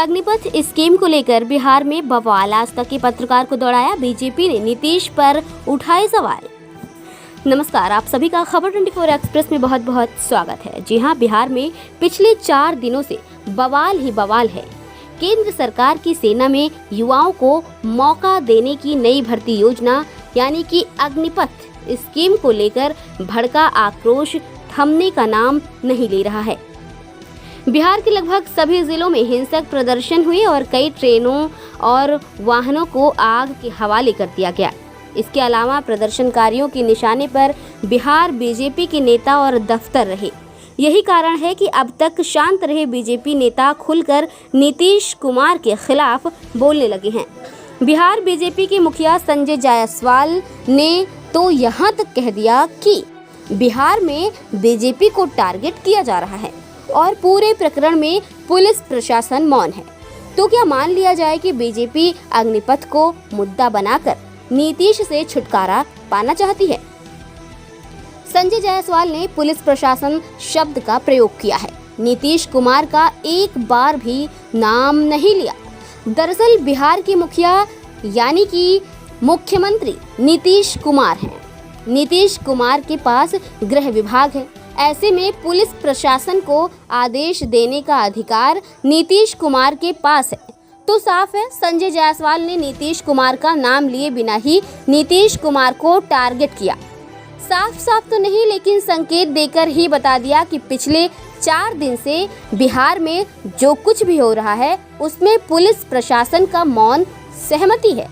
Agnipath scheme को लेकर बिहार में बवाल। आज तक के पत्रकार को दौड़ाया, बीजेपी ने नीतीश पर उठाए सवाल। नमस्कार, आप सभी का खबर 24 एक्सप्रेस में बहुत बहुत स्वागत है। जी हां, बिहार में पिछले 4 दिनों से बवाल ही बवाल है। केंद्र सरकार की सेना में युवाओं को मौका देने की नई भर्ती योजना यानी कि अग्निपथ स्कीम को लेकर भड़का आक्रोश थमने का नाम नहीं ले रहा है। बिहार के लगभग सभी जिलों में हिंसक प्रदर्शन हुए और कई ट्रेनों और वाहनों को आग के हवाले कर दिया गया। इसके अलावा प्रदर्शनकारियों के निशाने पर बिहार बीजेपी के नेता और दफ्तर रहे। यही कारण है कि अब तक शांत रहे बीजेपी नेता खुलकर नीतीश कुमार के खिलाफ बोलने लगे हैं। बिहार बीजेपी के मुखिया संजय जायसवाल ने तो यहाँ तक कह दिया कि बिहार में बीजेपी को टारगेट किया जा रहा है और पूरे प्रकरण में पुलिस प्रशासन मौन है। तो क्या मान लिया जाए कि बीजेपी अग्निपथ को मुद्दा बनाकर नीतीश से छुटकारा पाना चाहती है? संजय जायसवाल ने पुलिस प्रशासन शब्द का प्रयोग किया है। नीतीश कुमार का एक बार भी नाम नहीं लिया। दरअसल बिहार के मुखिया यानी कि मुख्यमंत्री नीतीश कुमार हैं। नीतीश कुमार के पास गृह विभाग है। ऐसे में पुलिस प्रशासन को आदेश देने का अधिकार नीतीश कुमार के पास है। तो साफ है, संजय जायसवाल ने नीतीश कुमार का नाम लिए बिना ही नीतीश कुमार को टारगेट किया। साफ साफ तो नहीं, लेकिन संकेत देकर ही बता दिया कि पिछले 4 दिन से बिहार में जो कुछ भी हो रहा है उसमें पुलिस प्रशासन का मौन सहमति है।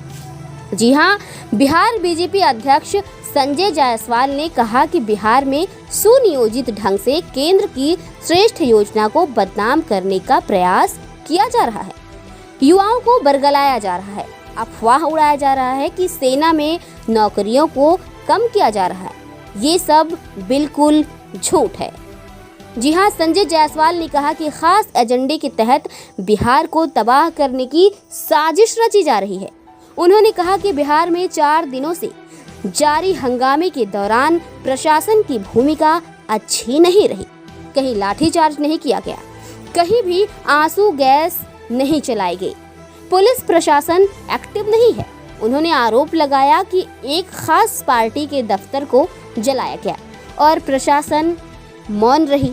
जी हाँ, बिहार बीजेपी अध्यक्ष संजय जायसवाल ने कहा कि बिहार में सुनियोजित ढंग से केंद्र की श्रेष्ठ योजना को बदनाम करने का प्रयास किया जा रहा है। युवाओं को बरगलाया जा रहा है। अफवाह उड़ाया जा रहा है कि सेना में नौकरियों को कम किया जा रहा है। ये सब बिल्कुल झूठ है। जी हाँ, संजय जायसवाल ने कहा कि खास एजेंडे के तहत बिहार को तबाह करने की साजिश रची जा रही है। उन्होंने कहा कि बिहार में 4 दिनों से जारी हंगामे के दौरान प्रशासन की भूमिका अच्छी नहीं रही। कहीं लाठीचार्ज नहीं किया गया, कहीं भी आंसू गैस नहीं चलाई गई। पुलिस प्रशासन एक्टिव नहीं है। उन्होंने आरोप लगाया कि एक खास पार्टी के दफ्तर को जलाया गया और प्रशासन मौन रही।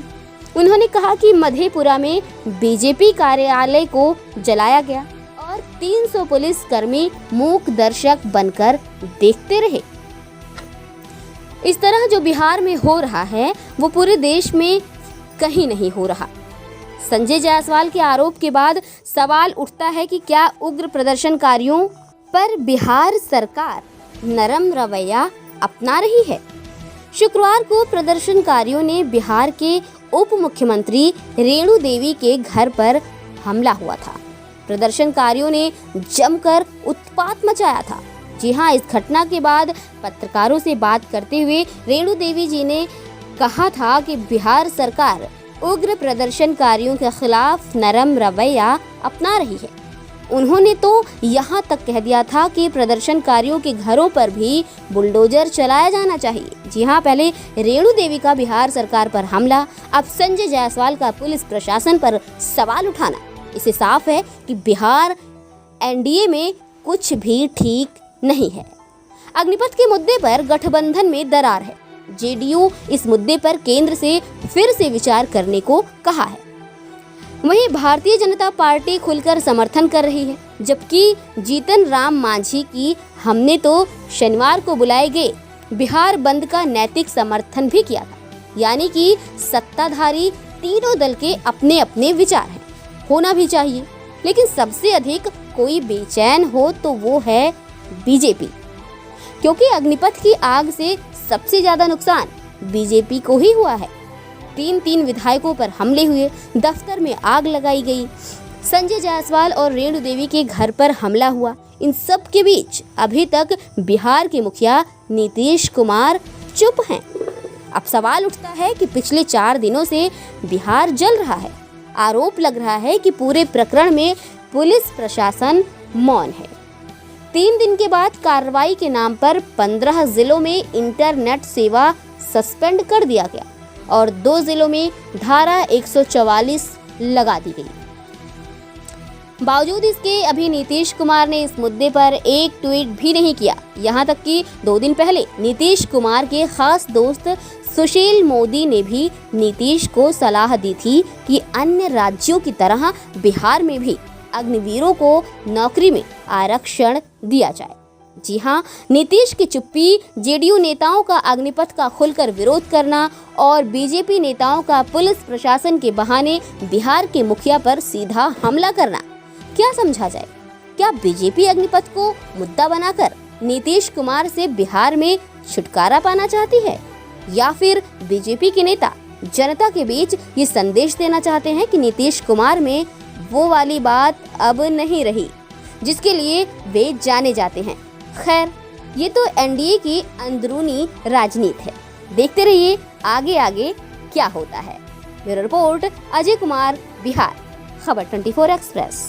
उन्होंने कहा कि मधेपुरा में बीजेपी कार्यालय को जलाया गया और 300 पुलिस कर्मी मूक दर्शक बनकर देखते रहे। इस तरह जो बिहार में हो रहा है वो पूरे देश में कहीं नहीं हो रहा। संजय जायसवाल के आरोप के बाद सवाल उठता है कि क्या उग्र प्रदर्शनकारियों पर बिहार सरकार नरम रवैया अपना रही है? शुक्रवार को प्रदर्शनकारियों ने बिहार के उप मुख्यमंत्री रेणु देवी के घर पर हमला हुआ था। प्रदर्शनकारियों ने जमकर उत्पात मचाया था। जी हाँ, इस घटना के बाद पत्रकारों से बात करते हुए रेणु देवी जी ने कहा था कि बिहार सरकार उग्र प्रदर्शनकारियों के खिलाफ नरम रवैया अपना रही है। उन्होंने तो यहाँ तक कह दिया था कि प्रदर्शनकारियों के घरों पर भी बुलडोजर चलाया जाना चाहिए। जी हाँ, पहले रेणु देवी का बिहार सरकार पर हमला, अब संजय जायसवाल का पुलिस प्रशासन पर सवाल उठाना। इससे साफ है कि बिहार एनडीए में कुछ भी ठीक नहीं है। अग्निपथ के मुद्दे पर गठबंधन में दरार है। जेडीयू इस मुद्दे पर केंद्र से फिर से विचार करने को कहा है। वहीं भारतीय जनता पार्टी खुलकर समर्थन कर रही है, जबकि जीतन राम मांझी की हमने तो शनिवार को बुलाए गए बिहार बंद का नैतिक समर्थन भी किया था। यानी कि सत्ताधारी तीनों दल के अपने अपने विचार हैं, होना भी चाहिए। लेकिन सबसे अधिक कोई बेचैन हो तो वो है बीजेपी, क्योंकि अग्निपथ की आग से सबसे ज्यादा नुकसान बीजेपी को ही हुआ है। 3 विधायकों पर हमले हुए, दफ्तर में आग लगाई गई, संजय जायसवाल और रेणु देवी के घर पर हमला हुआ। इन सब के बीच अभी तक बिहार के मुखिया नीतीश कुमार चुप हैं। अब सवाल उठता है कि पिछले 4 दिनों से बिहार जल रहा है। आरोप लग रहा है कि पूरे प्रकरण में पुलिस प्रशासन मौन है। 3 दिन के बाद कार्रवाई के नाम पर 15 जिलों में इंटरनेट सेवा सस्पेंड कर दिया गया और 2 जिलों में धारा 144 लगा दी गई। बावजूद इसके अभी नीतीश कुमार ने इस मुद्दे पर एक ट्वीट भी नहीं किया। यहाँ तक कि 2 दिन पहले नीतीश कुमार के खास दोस्त सुशील मोदी ने भी नीतीश को सलाह दी थी कि अन्य राज्यों की तरह बिहार में भी अग्निवीरों को नौकरी में आरक्षण दिया जाए। जी हाँ, नीतीश की चुप्पी, जेडीयू नेताओं का अग्निपथ का खुलकर विरोध करना और बीजेपी नेताओं का पुलिस प्रशासन के बहाने बिहार के मुखिया पर सीधा हमला करना, क्या समझा जाए? क्या बीजेपी अग्निपथ को मुद्दा बनाकर नीतीश कुमार से बिहार में छुटकारा पाना चाहती है, या फिर बीजेपी के नेता जनता के बीच ये संदेश देना चाहते हैं कि नीतीश कुमार में वो वाली बात अब नहीं रही जिसके लिए वे जाने जाते हैं? खैर, ये तो एनडीए की अंदरूनी राजनीति है। देखते रहिए आगे आगे क्या होता है। ब्यूरो रिपोर्ट, अजय कुमार, बिहार, खबर 24 एक्सप्रेस।